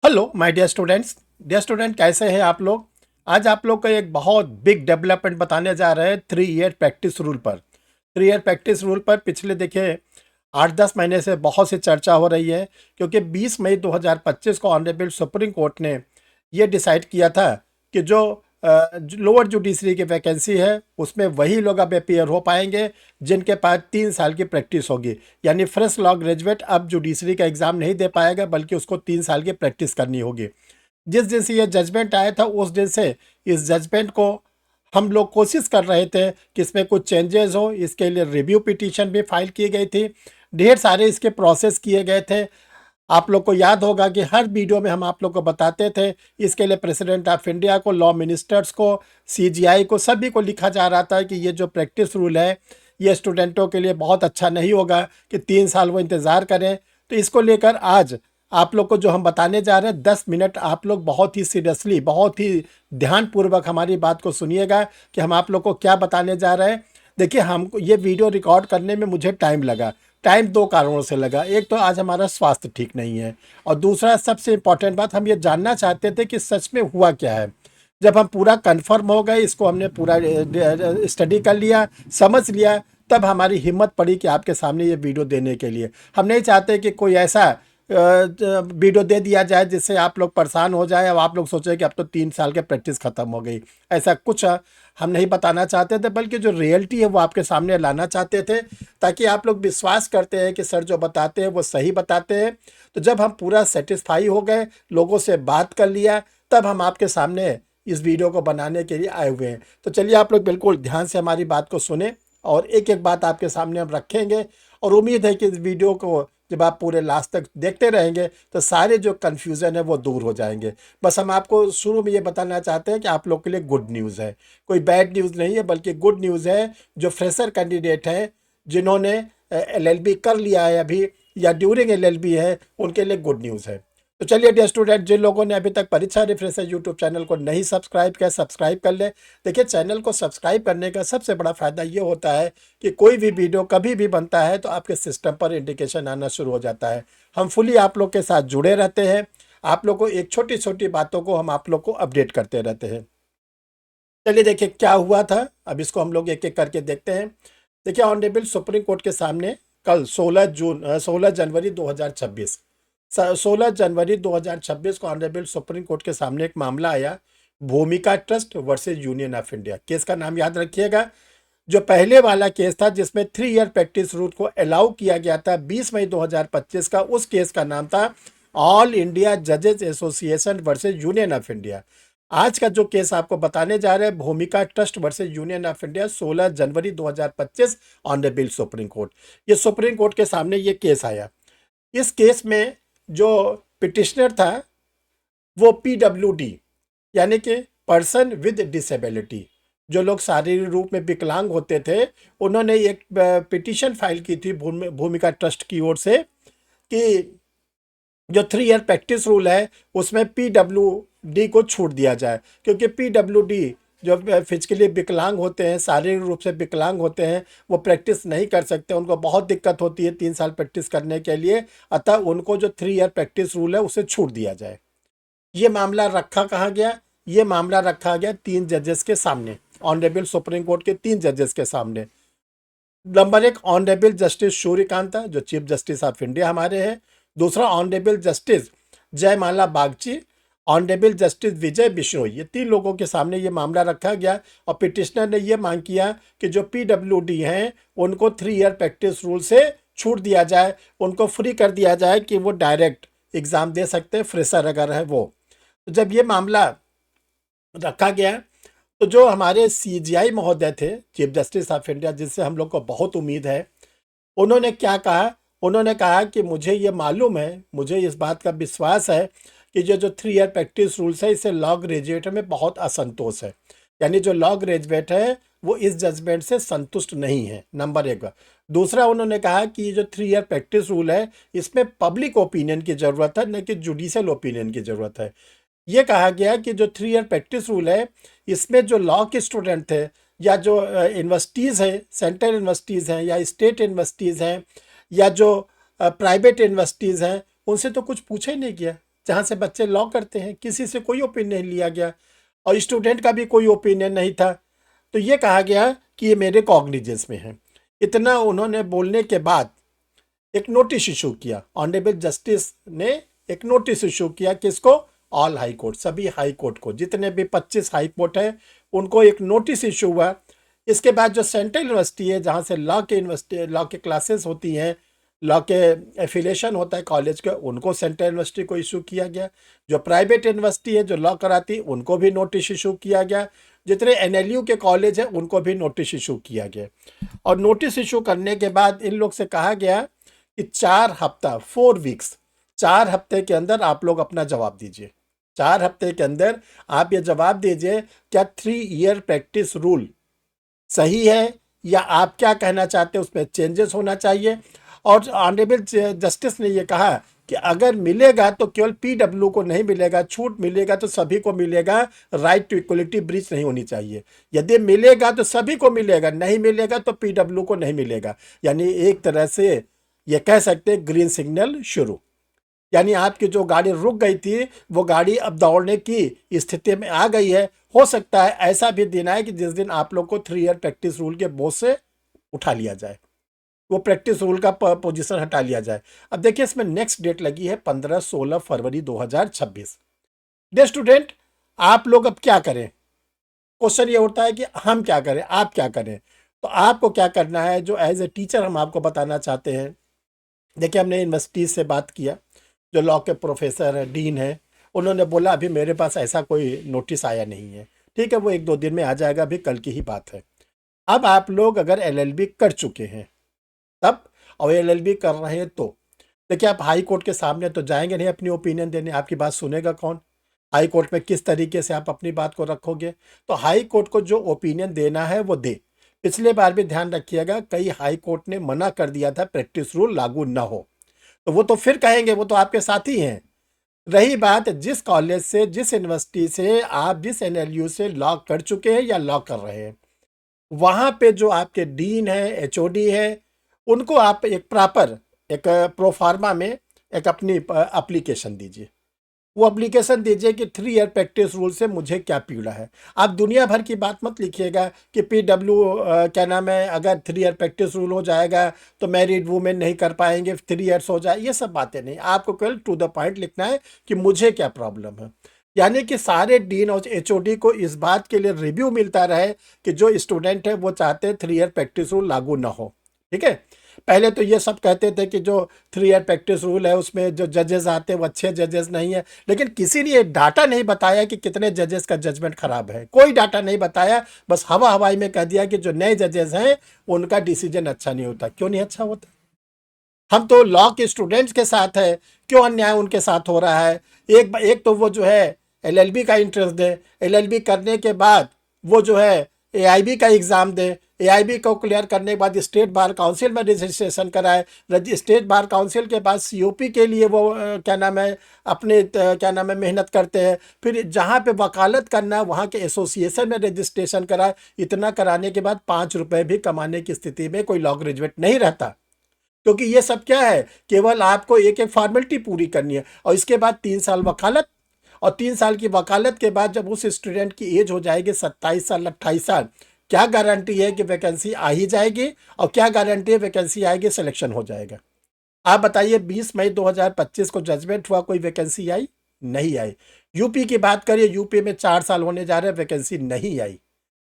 Hello my dear student कैसे हैं आप लोग। आज आप लोग को एक बहुत बिग डेवलपमेंट बताने जा रहे हैं 3 ईयर प्रैक्टिस रूल पर। 3 ईयर प्रैक्टिस रूल पर पिछले देखिए 8-10 महीने से बहुत सी चर्चा हो रही है, क्योंकि 20 मई 2025 को ऑनरेबल सुप्रीम कोर्ट ने ये डिसाइड किया था कि जो लोअर जुडिशरी की वैकेंसी है उसमें वही लोग अब अपियर हो पाएंगे जिनके पास 3 साल की प्रैक्टिस होगी। यानी फ्रेश लॉ ग्रेजुएट अब जुडिशरी का एग्ज़ाम नहीं दे पाएगा, बल्कि उसको 3 साल की प्रैक्टिस करनी होगी। जिस दिन से ये जजमेंट आया था उस दिन से इस जजमेंट को हम लोग कोशिश कर रहे थे कि इसमें कुछ चेंजेस हो। इसके लिए रिव्यू पिटीशन भी फाइल की गई थी, ढेर सारे इसके प्रोसेस किए गए थे। आप लोग को याद होगा कि हर वीडियो में हम आप लोग को बताते थे, इसके लिए प्रेसिडेंट ऑफ इंडिया को, लॉ मिनिस्टर्स को, सीजीआई को, सभी को लिखा जा रहा था कि ये जो प्रैक्टिस रूल है ये स्टूडेंटों के लिए बहुत अच्छा नहीं होगा कि 3 साल वो इंतज़ार करें। तो इसको लेकर आज आप लोग को जो हम बताने जा रहे हैं, 10 मिनट आप लोग बहुत ही सीरियसली, बहुत ही ध्यानपूर्वक हमारी बात को सुनिएगा कि हम आप लोग को क्या बताने जा रहे हैं। देखिए, हमको ये वीडियो रिकॉर्ड करने में मुझे टाइम लगा। टाइम दो कारणों से लगा। एक तो आज हमारा स्वास्थ्य ठीक नहीं है, और दूसरा सबसे इम्पॉर्टेंट बात, हम ये जानना चाहते थे कि सच में हुआ क्या है। जब हम पूरा कंफर्म हो गए, इसको हमने पूरा स्टडी कर लिया, समझ लिया, तब हमारी हिम्मत पड़ी कि आपके सामने ये वीडियो देने के लिए। हम नहीं चाहते कि कोई ऐसा वीडियो दे दिया जाए जिससे आप लोग परेशान हो जाए और आप लोग सोचें कि अब तो 3 साल के प्रैक्टिस ख़त्म हो गई। ऐसा कुछ हम नहीं बताना चाहते थे, बल्कि जो रियलिटी है वो आपके सामने लाना चाहते थे, ताकि आप लोग विश्वास करते हैं कि सर जो बताते हैं वो सही बताते हैं। तो जब हम पूरा सेटिस्फाई हो गए, लोगों से बात कर लिया, तब हम आपके सामने इस वीडियो को बनाने के लिए आए हुए हैं। तो चलिए आप लोग बिल्कुल ध्यान से हमारी बात को सुने, और एक एक बात आपके सामने हम रखेंगे। और उम्मीद है कि इस वीडियो को जब आप पूरे लास्ट तक देखते रहेंगे तो सारे जो कन्फ्यूज़न है वो दूर हो जाएंगे। बस हम आपको शुरू में ये बताना चाहते हैं कि आप लोग के लिए गुड न्यूज़ है, कोई बैड न्यूज़ नहीं है, बल्कि गुड न्यूज़ है। जो फ्रेशर कैंडिडेट हैं, जिन्होंने एलएलबी कर लिया है अभी या ड्यूरिंग एलएलबी है, उनके लिए गुड न्यूज़ है। तो चलिए डियर स्टूडेंट, जिन लोगों ने अभी तक परीक्षा रिफ्रेशर यूट्यूब चैनल को नहीं सब्सक्राइब किया, सब्सक्राइब कर ले। देखिए, चैनल को सब्सक्राइब करने का सबसे बड़ा फ़ायदा ये होता है कि कोई भी वीडियो कभी भी बनता है तो आपके सिस्टम पर इंडिकेशन आना शुरू हो जाता है। हम फुली आप लोग के साथ जुड़े रहते हैं। आप लोग को एक छोटी छोटी बातों को हम आप लोग को अपडेट करते रहते हैं। चलिए देखिए क्या हुआ था, अब इसको हम लोग एक एक करके देखते हैं। देखिए, ऑनरेबल सुप्रीम कोर्ट के सामने कल 16 जनवरी 2026, 16 जनवरी 2026 को ऑनरेबल सुप्रीम कोर्ट के सामने एक मामला आया, भूमिका trust versus union of India. Case का नाम याद रखिएगा। जो पहले वाला केस था जिसमें 3 ईयर प्रैक्टिस रूल को अलाउ किया गया था 20 मई 2025 का, उस केस का नाम था ऑल इंडिया जजेस association versus union of India. आज का जो केस आपको बताने जा रहे हैं, भूमिका trust versus union of India, 16 January 2025 honourable supreme court. ये सुप्रीम कोर्ट के सामने ये केस आया। इस केस में जो पिटिशनर था वो पीडब्ल्यूडी, यानी कि पर्सन विद डिसेबिलिटी, जो लोग शारीरिक रूप में विकलांग होते थे, उन्होंने एक पिटीशन फाइल की थी भूमिका ट्रस्ट की ओर से कि जो 3 ईयर प्रैक्टिस रूल है उसमें पीडब्ल्यूडी को छूट दिया जाए, क्योंकि पीडब्ल्यूडी जो फिजिकली विकलांग होते हैं, शारीरिक रूप से विकलांग होते हैं, वो प्रैक्टिस नहीं कर सकते, उनको बहुत दिक्कत होती है 3 साल प्रैक्टिस करने के लिए। अतः उनको जो 3 ईयर प्रैक्टिस रूल है उसे छूट दिया जाए। ये मामला रखा कहाँ गया? ये मामला रखा गया 3 जजेस के सामने, ऑनरेबल सुप्रीम कोर्ट के 3 जजेस के सामने। नंबर 1 ऑनरेबल जस्टिस सूर्यकांता, जो चीफ जस्टिस ऑफ इंडिया हमारे हैं। दूसरा ऑनरेबल जस्टिस जयमाला बागची, ऑनरेबल जस्टिस विजय बिश्नोई। ये 3 लोगों के सामने ये मामला रखा गया, और पिटिशनर ने ये मांग किया कि जो पीडब्ल्यूडी हैं उनको 3 ईयर प्रैक्टिस रूल से छूट दिया जाए, उनको फ्री कर दिया जाए कि वो डायरेक्ट एग्ज़ाम दे सकते हैं, फ्रेशर अगर है वो। तो जब ये मामला रखा गया तो जो हमारे सीजीआई महोदय थे, चीफ जस्टिस ऑफ इंडिया, जिससे हम लोग को बहुत उम्मीद है, उन्होंने क्या कहा? उन्होंने कहा कि मुझे ये मालूम है, मुझे इस बात का विश्वास है कि जो 3 ईयर प्रैक्टिस रूल्स है, इससे लॉ ग्रेजुएट में बहुत असंतोष है। यानी जो लॉ ग्रेजुएट है वो इस जजमेंट से संतुष्ट नहीं है, नंबर 1। दूसरा, उन्होंने कहा कि ये जो 3 ईयर प्रैक्टिस रूल है इसमें पब्लिक ओपिनियन की ज़रूरत है, न कि जुडिशल ओपिनियन की ज़रूरत है। ये कहा गया कि जो 3 ईयर प्रैक्टिस रूल है इसमें जो लॉ के स्टूडेंट थे, या जो यूनिवर्सिटीज़ हैं, सेंट्रल यूनिवर्सिटीज़ हैं या स्टेट यूनिवर्सिटीज़ हैं, या जो प्राइवेट यूनिवर्सिटीज़ हैं, उनसे तो कुछ पूछा ही नहीं गया। जहाँ से बच्चे लॉ करते हैं, किसी से कोई ओपिनियन नहीं लिया गया और स्टूडेंट का भी कोई ओपिनियन नहीं था। तो ये कहा गया कि ये मेरे कॉग्निजेंस में है। इतना उन्होंने बोलने के बाद एक नोटिस इशू किया, ऑनरेबल जस्टिस ने एक नोटिस इशू किया किसको, ऑल हाई कोर्ट, सभी हाई कोर्ट को, जितने भी 25 हाई कोर्ट है उनको एक नोटिस इशू हुआ। इसके बाद जो सेंट्रल यूनिवर्सिटी है जहाँ से लॉ के क्लासेस होती हैं, लॉ के एफिलेशन होता है कॉलेज का, उनको सेंट्रल यूनिवर्सिटी को इशू किया गया। जो प्राइवेट यूनिवर्सिटी है जो लॉ कराती है उनको भी नोटिस इशू किया गया। जितने एनएलयू के कॉलेज हैं उनको भी नोटिस इशू किया गया। और नोटिस इशू करने के बाद इन लोग से कहा गया कि 4 हफ्ता 4 वीक्स, 4 हफ्ते के अंदर आप लोग अपना जवाब दीजिए। 4 हफ्ते के अंदर आप ये जवाब दीजिए क्या 3 ईयर प्रैक्टिस रूल सही है या आप क्या कहना चाहते हैं, उसमें चेंजेस होना चाहिए। और ऑनरेबल जस्टिस ने ये कहा कि अगर मिलेगा तो केवल पीडब्ल्यू को नहीं मिलेगा, छूट मिलेगा तो सभी को मिलेगा, राइट टू इक्वलिटी ब्रीच नहीं होनी चाहिए। यदि मिलेगा तो सभी को मिलेगा, नहीं मिलेगा तो पीडब्ल्यू को नहीं मिलेगा। यानी एक तरह से ये कह सकते हैं ग्रीन सिग्नल शुरू, यानी आपकी जो गाड़ी रुक गई थी वो गाड़ी अब दौड़ने की स्थिति में आ गई है। हो सकता है ऐसा भी दिन आए कि जिस दिन आप लोग को 3 ईयर प्रैक्टिस रूल के बोझ से उठा लिया जाए, वो प्रैक्टिस रूल का पोजीशन हटा लिया जाए। अब देखिए इसमें नेक्स्ट डेट लगी है 15-16 फरवरी 2026। डे स्टूडेंट, आप लोग अब क्या करें? क्वेश्चन ये उठता है कि हम क्या करें, आप क्या करें। तो आपको क्या करना है, जो एज ए टीचर हम आपको बताना चाहते हैं। देखिए हमने यूनिवर्सिटी से बात किया, जो लॉ के प्रोफेसर है, डीन है, उन्होंने बोला अभी मेरे पास ऐसा कोई नोटिस आया नहीं है। ठीक है, वो 1-2 दिन में आ जाएगा, अभी कल की ही बात है। अब आप लोग अगर एलएलबी कर चुके हैं तब, और एलएलबी कर रहे हैं तो देखिए आप हाई कोर्ट के सामने तो जाएंगे नहीं अपनी ओपिनियन देने, आपकी बात सुनेगा कौन? हाई कोर्ट में किस तरीके से आप अपनी बात को रखोगे? तो हाई कोर्ट को जो ओपिनियन देना है वो दे। पिछले बार भी ध्यान रखिएगा, कई हाई कोर्ट ने मना कर दिया था प्रैक्टिस रूल लागू ना हो, तो वो तो फिर कहेंगे, वो तो आपके साथी हैं। रही बात जिस कॉलेज से, जिस यूनिवर्सिटी से आप, जिस एनएलयू से लॉ कर चुके हैं या लॉ कर रहे हैं, वहाँ पे जो आपके डीन है, एचओडी है, उनको आप एक प्रॉपर एक प्रोफार्मा में एक अपनी एप्लीकेशन दीजिए। वो एप्लीकेशन दीजिए कि 3 ईयर प्रैक्टिस रूल से मुझे क्या पीड़ा है। आप दुनिया भर की बात मत लिखिएगा कि पीडब्ल्यू क्या नाम है, अगर 3 ईयर प्रैक्टिस रूल हो जाएगा तो मैरिड वुमेन नहीं कर पाएंगे, 3 ईयर्स हो जाए, ये सब बातें नहीं। आपको केवल टू द पॉइंट लिखना है कि मुझे क्या प्रॉब्लम है। यानी कि सारे डीन और एचओडी को इस बात के लिए रिव्यू मिलता रहे कि जो स्टूडेंट है वो चाहते हैं 3 ईयर प्रैक्टिस रूल लागू ना हो। ठीक है, पहले तो ये सब कहते थे कि जो 3 ईयर प्रैक्टिस रूल है उसमें जो जजेस आते हैं वो अच्छे जजेस नहीं है, लेकिन किसी ने डाटा नहीं बताया कि कितने जजेस का जजमेंट खराब है। कोई डाटा नहीं बताया, बस हवा हवाई में कह दिया कि जो नए जजेस हैं उनका डिसीजन अच्छा नहीं होता। क्यों नहीं अच्छा होता? हम तो लॉ के स्टूडेंट्स के साथ है, क्यों अन्याय उनके साथ हो रहा है? एक तो वो जो है एलएलबी का इंटरेस्ट दे, एलएलबी करने के बाद वो जो है एआईबी का एग्ज़ाम दे, एआईबी को क्लियर करने के बाद स्टेट बार काउंसिल में रजिस्ट्रेशन कराए, स्टेट बार काउंसिल के बाद सीओपी के लिए वो क्या नाम है अपने क्या नाम है मेहनत करते हैं, फिर जहाँ पे वकालत करना है वहाँ के एसोसिएशन में रजिस्ट्रेशन कराए। इतना कराने के बाद 5 रुपये भी कमाने की स्थिति में कोई लॉ ग्रेजुएट नहीं रहता, क्योंकि ये सब क्या है, केवल आपको एक एक फॉर्मेलिटी पूरी करनी है। और इसके बाद 3 साल वकालत, और 3 साल की वकालत के बाद जब उस स्टूडेंट की एज हो जाएगी 27 साल 28 साल, क्या गारंटी है कि वैकेंसी आ ही जाएगी, और क्या गारंटी है वैकेंसी आएगी सिलेक्शन हो जाएगा? आप बताइए 20 मई 2025 को जजमेंट हुआ, कोई वैकेंसी आई? नहीं आई। यूपी की बात करिए, यूपी में 4 साल होने जा रहे हैं, वैकेंसी नहीं आई।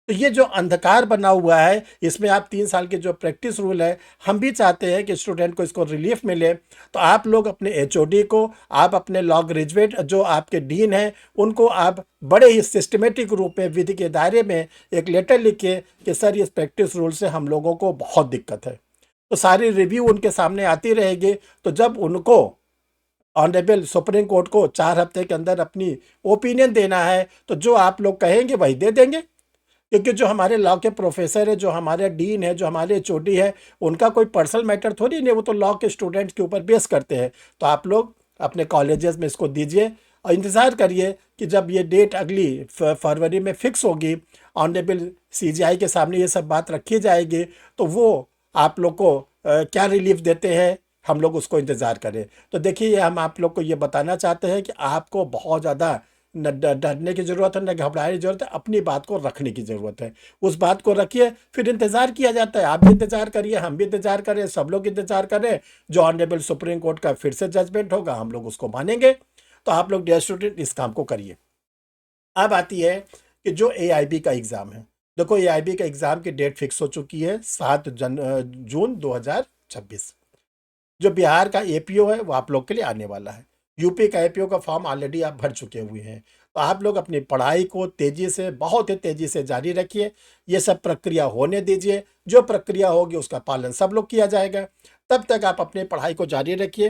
तो ये जो अंधकार बना हुआ है, इसमें आप 3 साल के जो प्रैक्टिस रूल है, हम भी चाहते हैं कि स्टूडेंट को इसको रिलीफ मिले। तो आप लोग अपने एचओडी को, आप अपने लॉ ग्रेजुएट जो आपके डीन हैं उनको आप बड़े ही सिस्टमेटिक रूप में विधि के दायरे में एक लेटर लिखिए कि सर इस प्रैक्टिस रूल से हम लोगों को बहुत दिक्कत है। तो सारी रिव्यू उनके सामने आती रहेगी। तो जब उनको ऑनरेबल सुप्रीम कोर्ट को 4 हफ्ते के अंदर अपनी ओपिनियन देना है, तो जो आप लोग कहेंगे वही दे देंगे। क्योंकि जो हमारे लॉ के प्रोफेसर है, जो हमारे डीन है, जो हमारे एचओडी है, उनका कोई पर्सनल मैटर थोड़ी नहीं, वो तो लॉ के स्टूडेंट्स के ऊपर बेस करते हैं। तो आप लोग अपने कॉलेजेस में इसको दीजिए और इंतज़ार करिए कि जब ये डेट अगली फरवरी में फिक्स होगी, ऑनरेबल सीजीआई के सामने ये सब बात रखी जाएगी, तो वो आप लोग को क्या रिलीफ देते हैं, हम लोग उसको इंतज़ार करें। तो देखिए हम आप लोग को ये बताना चाहते हैं कि आपको बहुत ज़्यादा न डरने की ज़रूरत है, न घबराने की ज़रूरत है, अपनी बात को रखने की ज़रूरत है। उस बात को रखिए, फिर इंतज़ार किया जाता है। आप भी इंतज़ार करिए, हम भी इंतज़ार करें, सब लोग इंतज़ार करें। जो ऑनरेबल सुप्रीम कोर्ट का फिर से जजमेंट होगा, हम लोग उसको मानेंगे। तो आप लोग डियर स्टूडेंट इस काम को करिए। अब आती है कि जो एआईबी का एग्ज़ाम है। देखो एआईबी का एग्ज़ाम की डेट फिक्स हो चुकी है 7 जून 2026। जो बिहार का एपीओ है वो आप लोग के लिए आने वाला है। यूपी का एपीओ का फॉर्म ऑलरेडी आप भर चुके हुए हैं। तो आप लोग अपनी पढ़ाई को तेज़ी से, बहुत ही तेज़ी से जारी रखिए। ये सब प्रक्रिया होने दीजिए। जो प्रक्रिया होगी उसका पालन सब लोग किया जाएगा। तब तक आप अपनी पढ़ाई को जारी रखिए।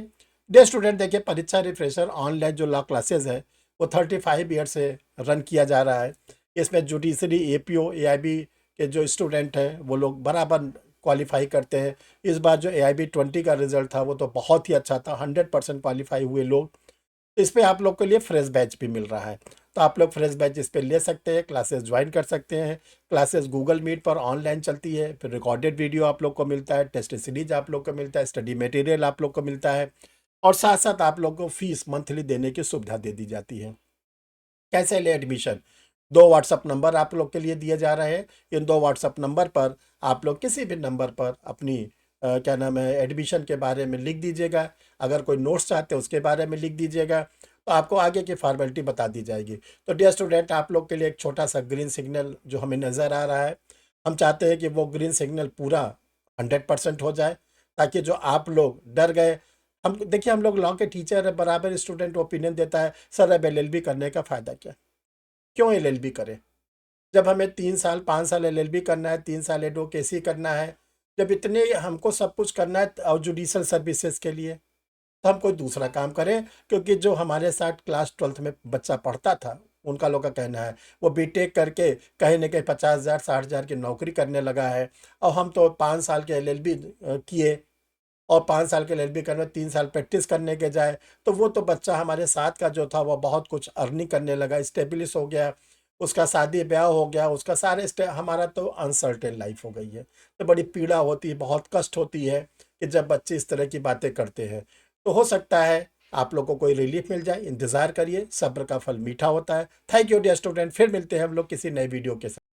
डियर स्टूडेंट देखिए, परीक्षा रिफ्रेशर ऑनलाइन जो लॉ क्लासेस है वो 35 ईयर से रन किया जा रहा है। इसमें जुडिशरी, एपीओ, एआईबी के जो स्टूडेंट हैं वो लोग बराबर क्वालिफाई करते हैं। इस बार जो AIB 20 का रिजल्ट था वो तो बहुत ही अच्छा था, 100% क्वालिफाई हुए लोग। इस पे आप लोग के लिए फ्रेश बैच भी मिल रहा है। तो आप लोग फ्रेश बैच इस पे ले सकते हैं, क्लासेस ज्वाइन कर सकते हैं। क्लासेस गूगल मीट पर ऑनलाइन चलती है, फिर रिकॉर्डेड वीडियो आप लोग को मिलता है, टेस्ट सीरीज आप लोग को मिलता है, स्टडी मटेरियल आप लोग को मिलता है, और साथ साथ आप लोग को फीस मंथली देने की सुविधा दे दी जाती है। कैसे ले एडमिशन? 2 व्हाट्सअप नंबर आप लोग के लिए दिए जा रहे हैं। इन 2 व्हाट्सअप नंबर पर आप लोग किसी भी नंबर पर अपनी क्या नाम है, एडमिशन के बारे में लिख दीजिएगा। अगर कोई नोट्स चाहते हैं उसके बारे में लिख दीजिएगा, तो आपको आगे की फॉर्मेलिटी बता दी जाएगी। तो डियर स्टूडेंट, आप लोग के लिए एक छोटा सा ग्रीन सिग्नल जो हमें नज़र आ रहा है, हम चाहते हैं कि वो ग्रीन सिग्नल पूरा 100% हो जाए, ताकि जो आप लोग डर गए, हम देखिए हम लोग लॉ के टीचर है, बराबर स्टूडेंट ओपिनियन देता है, सर अब LLB करने का फ़ायदा क्या? क्यों LLB करें? जब हमें 3 साल 5 साल LLB करना है, 3 साल एडवोकेसी करना है, जब इतने हमको सब कुछ करना है और जुडिशल सर्विसेज के लिए, तो हम कोई दूसरा काम करें। क्योंकि जो हमारे साथ क्लास 12th में बच्चा पढ़ता था, उनका लोग का कहना है वो बीटेक करके कहीं न कहीं 50,000 60,000 की नौकरी करने लगा है, और हम तो 5 साल के LLB किए, और 5 साल के LLB करने 3 साल प्रैक्टिस करने के जाए, तो वो तो बच्चा हमारे साथ का जो था वो बहुत कुछ अर्निंग करने लगा, स्टेब्लिश हो गया, उसका शादी ब्याह हो गया, उसका सारे हमारा तो अनसर्टेन लाइफ हो गई है। तो बड़ी पीड़ा होती है, बहुत कष्ट होती है कि जब बच्चे इस तरह की बातें करते हैं। तो हो सकता है आप लोग को कोई रिलीफ मिल जाए। इंतज़ार करिए, सब्र का फल मीठा होता है। थैंक यू डियर स्टूडेंट, फिर मिलते हैं हम लोग किसी नए वीडियो के साथ।